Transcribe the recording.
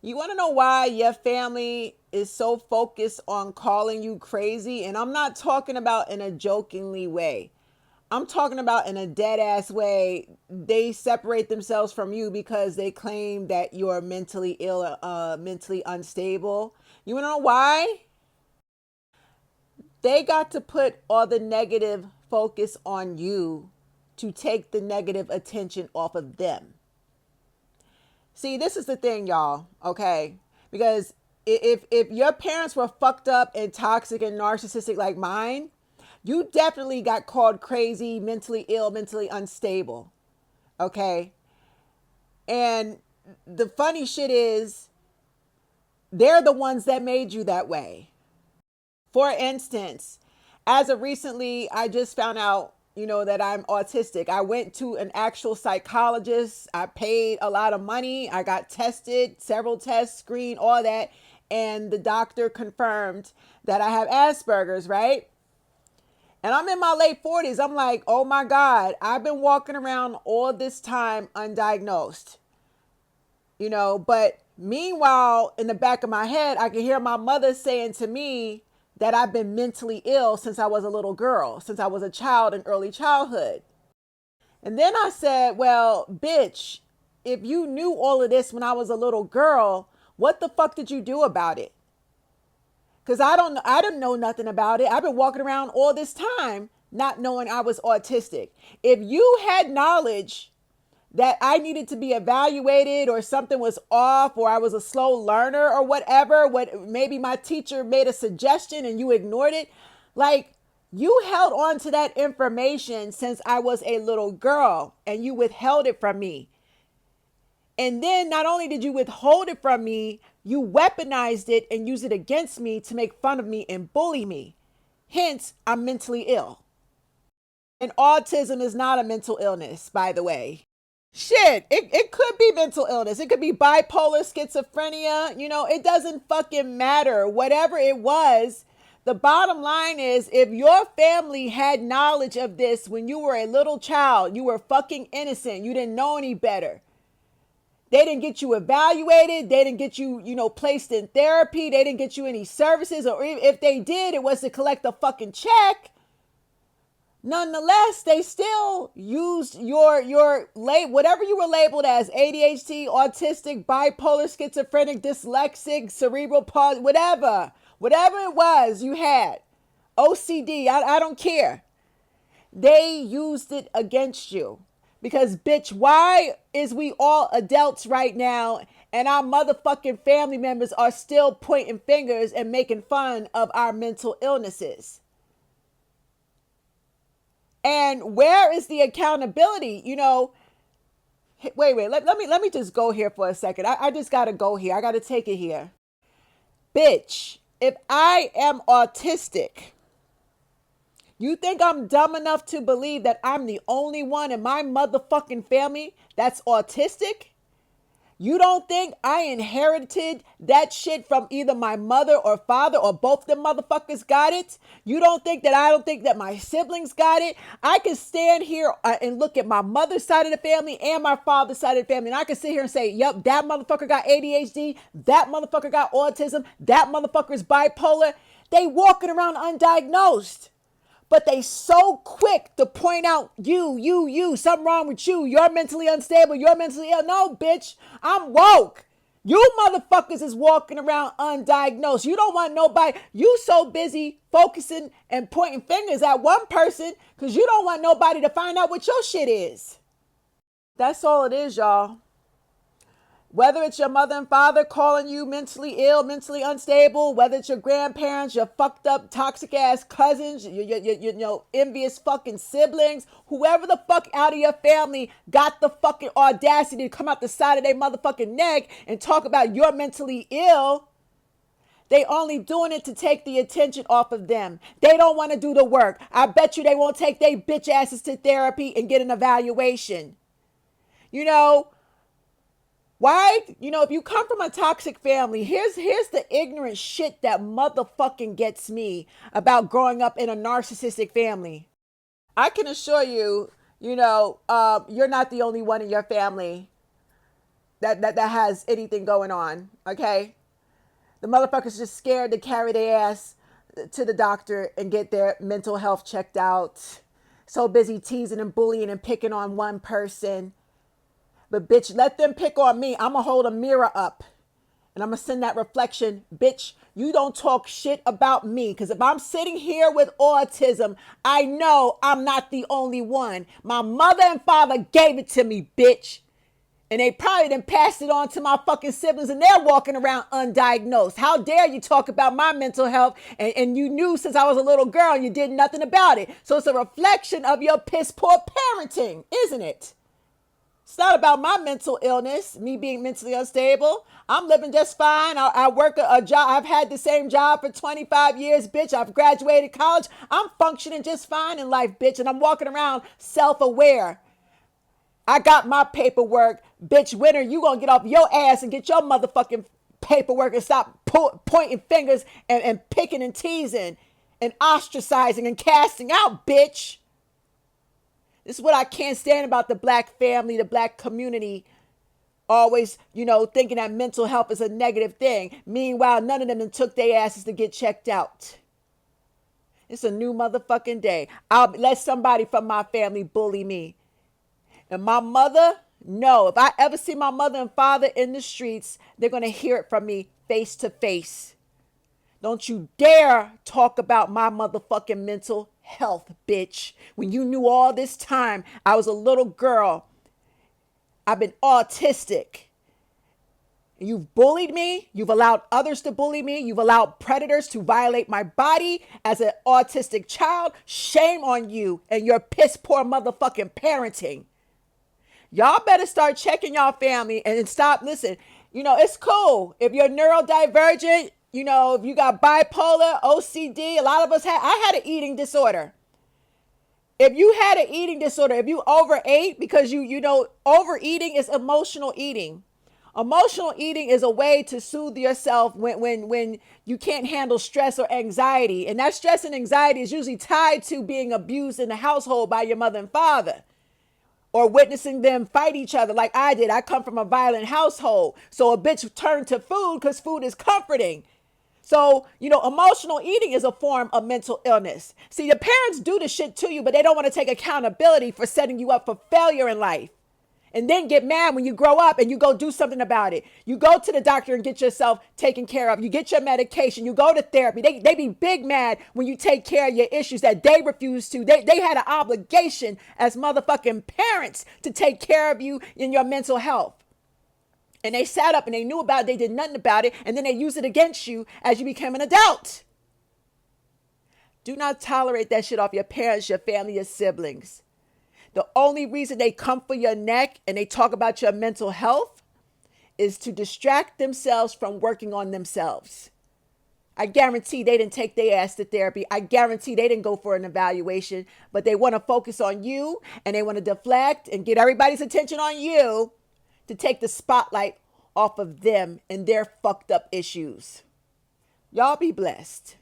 You want to know why your family is so focused on calling you crazy? And I'm not talking about in a jokingly way. I'm talking about in a dead ass way. They separate themselves from you because they claim that you're mentally ill, mentally unstable. You want to know why? They got to put all the negative focus on you to take the negative attention off of them. See, this is the thing, y'all, okay? Because if your parents were fucked up and toxic and narcissistic like mine, you definitely got called crazy, mentally ill, mentally unstable, okay? And the funny shit is they're the ones that made you that way. For instance, as of recently, I just found out, that I'm autistic. I went to an actual psychologist. I paid a lot of money. I got tested, several tests, screened, all that. And the doctor confirmed that I have Asperger's, right? And I'm in my late 40s. I'm like, oh my God, I've been walking around all this time undiagnosed, but meanwhile, in the back of my head, I can hear my mother saying to me that I've been mentally ill since I was a little girl, since I was a child in early childhood. And then I said, well, bitch, if you knew all of this when I was a little girl, what the fuck did you do about it? Because I didn't know nothing about it. I've been walking around all this time not knowing I was autistic. If you had knowledge that I needed to be evaluated or something was off or I was a slow learner or whatever, maybe my teacher made a suggestion and you ignored it, like you held on to that information since I was a little girl and you withheld it from me. And then not only did you withhold it from me, you weaponized it and used it against me to make fun of me and bully me. Hence, I'm mentally ill. And autism is not a mental illness, by the way. Shit, it could be mental illness. It could be bipolar schizophrenia. It doesn't fucking matter. Whatever it was, the bottom line is if your family had knowledge of this when you were a little child, you were fucking innocent. You didn't know any better. They didn't get you evaluated. They didn't get you, placed in therapy. They didn't get you any services. Or if they did, it was to collect a fucking check. Nonetheless, they still used your whatever you were labeled as ADHD, autistic, bipolar, schizophrenic, dyslexic, cerebral palsy, whatever it was you had, OCD. I don't care. They used it against you because bitch, why is we all adults right now and our motherfucking family members are still pointing fingers and making fun of our mental illnesses? And where is the accountability? Wait. Let me just go here for a second. I just gotta go here. I gotta take it here. Bitch, if I am autistic, you think I'm dumb enough to believe that I'm the only one in my motherfucking family that's autistic? You don't think I inherited that shit from either my mother or father or both of them motherfuckers got it? You don't think that I don't think that my siblings got it? I can stand here and look at my mother's side of the family and my father's side of the family, and I can sit here and say, yep, that motherfucker got ADHD, that motherfucker got autism, that motherfucker is bipolar. They walking around undiagnosed. But they so quick to point out you, something wrong with you. You're mentally unstable. You're mentally ill. No, bitch, I'm woke. You motherfuckers is walking around undiagnosed. You don't want nobody. You so busy focusing and pointing fingers at one person because you don't want nobody to find out what your shit is. That's all it is, y'all. Whether it's your mother and father calling you mentally ill, mentally unstable, whether it's your grandparents, your fucked up toxic ass cousins, your envious fucking siblings, whoever the fuck out of your family got the fucking audacity to come out the side of their motherfucking neck and talk about you're mentally ill, they only doing it to take the attention off of them. They don't want to do the work. I bet you they won't take their bitch asses to therapy and get an evaluation. Why? If you come from a toxic family, here's the ignorant shit that motherfucking gets me about growing up in a narcissistic family. I can assure you, you're not the only one in your family that has anything going on. Okay, the motherfuckers just scared to carry their ass to the doctor and get their mental health checked out. So busy teasing and bullying and picking on one person. But bitch, let them pick on me. I'm going to hold a mirror up and I'm going to send that reflection. Bitch, you don't talk shit about me. Because if I'm sitting here with autism, I know I'm not the only one. My mother and father gave it to me, bitch. And they probably done passed it on to my fucking siblings and they're walking around undiagnosed. How dare you talk about my mental health and you knew since I was a little girl and you did nothing about it. So it's a reflection of your piss poor parenting, isn't it? It's not about my mental illness, me being mentally unstable. I'm living just fine. I work a job. I've had the same job for 25 years, bitch. I've graduated college. I'm functioning just fine in life, bitch. And I'm walking around self-aware. I got my paperwork. Bitch, when are you going to get off your ass and get your motherfucking paperwork and stop pointing fingers and picking and teasing and ostracizing and casting out, bitch? This is what I can't stand about the black family, the black community. Always, thinking that mental health is a negative thing. Meanwhile, none of them took their asses to get checked out. It's a new motherfucking day. I'll let somebody from my family bully me. And my mother, no. If I ever see my mother and father in the streets, they're going to hear it from me face to face. Don't you dare talk about my motherfucking mental health, bitch. When you knew all this time I was a little girl. I've been autistic. You've bullied me. You've allowed others to bully me. You've allowed predators to violate my body as an autistic child. Shame on you and your piss poor motherfucking parenting. Y'all better start checking y'all family and stop. Listen, it's cool. If you're neurodivergent, if you got bipolar, OCD, a lot of us I had an eating disorder. If you had an eating disorder, if you overate, because overeating is emotional eating. Emotional eating is a way to soothe yourself when you can't handle stress or anxiety. And that stress and anxiety is usually tied to being abused in the household by your mother and father. Or witnessing them fight each other like I did. I come from a violent household. So a bitch turned to food because food is comforting. So, emotional eating is a form of mental illness. See, the parents do the shit to you, but they don't want to take accountability for setting you up for failure in life. And then get mad when you grow up and you go do something about it. You go to the doctor and get yourself taken care of. You get your medication. You go to therapy. They be big mad when you take care of your issues that they refuse to. They had an obligation as motherfucking parents to take care of you in your mental health. And they sat up and they knew about it. They did nothing about it. And then they used it against you as you became an adult. Do not tolerate that shit off your parents, your family, your siblings. The only reason they come for your neck and they talk about your mental health is to distract themselves from working on themselves. I guarantee they didn't take their ass to therapy. I guarantee they didn't go for an evaluation, but they want to focus on you and they want to deflect and get everybody's attention on you to take the spotlight off of them and their fucked up issues. Y'all be blessed.